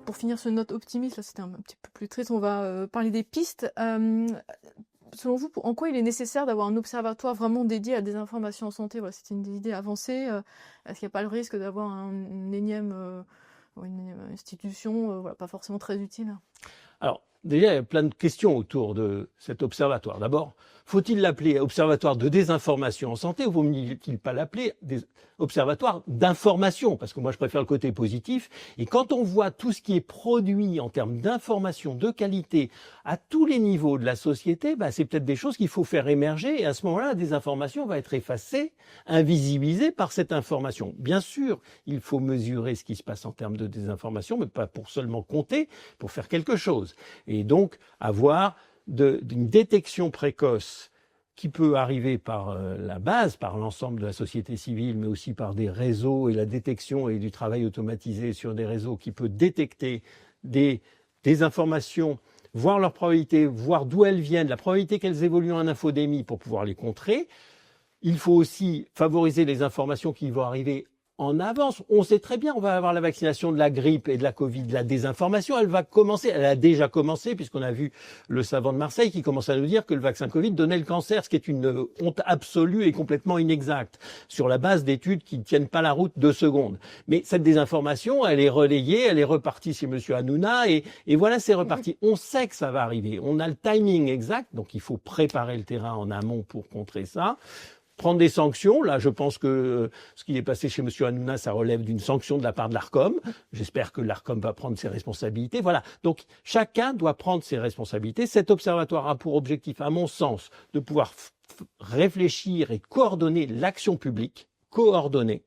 pour finir sur une note optimiste, là c'était un petit peu plus triste, on va parler des pistes. Selon vous, en quoi il est nécessaire d'avoir un observatoire vraiment dédié à des informations en santé? Voilà, c'était une des idées avancées. Est-ce qu'il n'y a pas le risque d'avoir une énième une institution voilà, pas forcément très utile? Alors, déjà, il y a plein de questions autour de cet observatoire. D'abord, faut-il l'appeler observatoire de désinformation en santé ou vaut-il pas l'appeler observatoire d'information? Parce que moi, je préfère le côté positif. Et quand on voit tout ce qui est produit en termes d'information, de qualité, à tous les niveaux de la société, c'est peut-être des choses qu'il faut faire émerger. Et à ce moment-là, la désinformation va être effacée, invisibilisée par cette information. Bien sûr, il faut mesurer ce qui se passe en termes de désinformation, mais pas pour seulement compter, pour faire quelque chose. Et donc, avoir d'une détection précoce qui peut arriver par la base, par l'ensemble de la société civile, mais aussi par des réseaux et la détection et du travail automatisé sur des réseaux qui peut détecter des informations, voir leur probabilité, voir d'où elles viennent, la probabilité qu'elles évoluent en infodémie pour pouvoir les contrer. Il faut aussi favoriser les informations qui vont arriver en avance. On sait très bien, on va avoir la vaccination de la grippe et de la Covid. La désinformation, elle va commencer. Elle a déjà commencé, puisqu'on a vu le savant de Marseille qui commence à nous dire que le vaccin Covid donnait le cancer, ce qui est une honte absolue et complètement inexacte, sur la base d'études qui ne tiennent pas la route 2 secondes. Mais cette désinformation, elle est relayée, elle est repartie chez M. Hanouna, et voilà, c'est reparti. On sait que ça va arriver. On a le timing exact, donc il faut préparer le terrain en amont pour contrer ça. Prendre des sanctions. Là, je pense que ce qui est passé chez M. Hanouna, ça relève d'une sanction de la part de l'ARCOM. J'espère que l'ARCOM va prendre ses responsabilités. Voilà. Donc, chacun doit prendre ses responsabilités. Cet observatoire a pour objectif, à mon sens, de pouvoir réfléchir et coordonner l'action publique. Coordonner.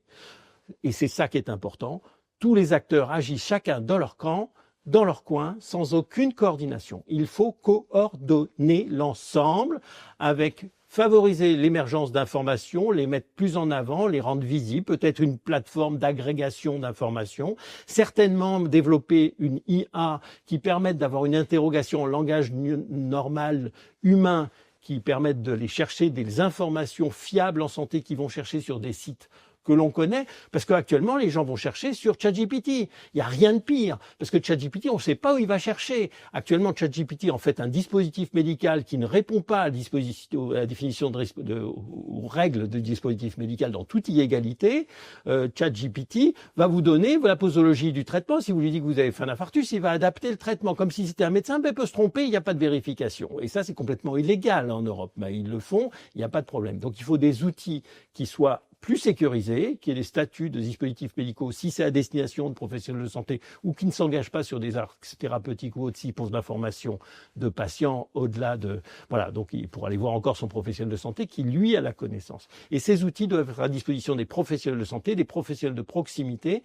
Et c'est ça qui est important. Tous les acteurs agissent chacun dans leur camp, dans leur coin, sans aucune coordination. Il faut coordonner l'ensemble avec favoriser l'émergence d'informations, les mettre plus en avant, les rendre visibles, peut-être une plateforme d'agrégation d'informations, certainement développer une IA qui permette d'avoir une interrogation en langage normal, humain, qui permette de les chercher des informations fiables en santé qui vont chercher sur des sites que l'on connaît, parce qu'actuellement, les gens vont chercher sur ChatGPT. Il n'y a rien de pire, parce que ChatGPT, on ne sait pas où il va chercher. Actuellement, ChatGPT, en fait, un dispositif médical qui ne répond pas à la définition aux règles de dispositif médical dans toute illégalité. ChatGPT va vous donner la posologie du traitement. Si vous lui dites que vous avez fait un infarctus, il va adapter le traitement, comme si c'était un médecin, mais il peut se tromper, il n'y a pas de vérification. Et ça, c'est complètement illégal en Europe. Mais ils le font, il n'y a pas de problème. Donc, il faut des outils qui soient plus sécurisé, qui ait des statuts de dispositifs médicaux, si c'est à destination de professionnels de santé ou qui ne s'engagent pas sur des axes thérapeutiques ou autres, s'ils posent l'information de patients au-delà de... Voilà, donc il pourra aller voir encore son professionnel de santé qui, lui, a la connaissance. Et ces outils doivent être à disposition des professionnels de santé, des professionnels de proximité.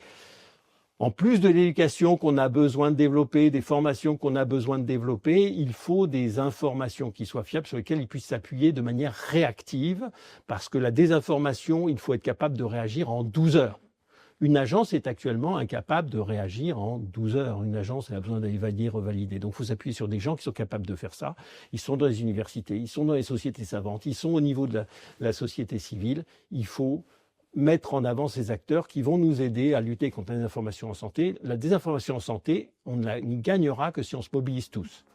En plus de l'éducation qu'on a besoin de développer, des formations qu'on a besoin de développer, il faut des informations qui soient fiables sur lesquelles ils puissent s'appuyer de manière réactive, parce que la désinformation, il faut être capable de réagir en 12 heures. Une agence est actuellement incapable de réagir en 12 heures. Une agence a besoin d'aller valider, revalider. Donc il faut s'appuyer sur des gens qui sont capables de faire ça. Ils sont dans les universités, ils sont dans les sociétés savantes, ils sont au niveau de la société civile. Il faut mettre en avant ces acteurs qui vont nous aider à lutter contre la désinformation en santé. La désinformation en santé, on ne la gagnera que si on se mobilise tous.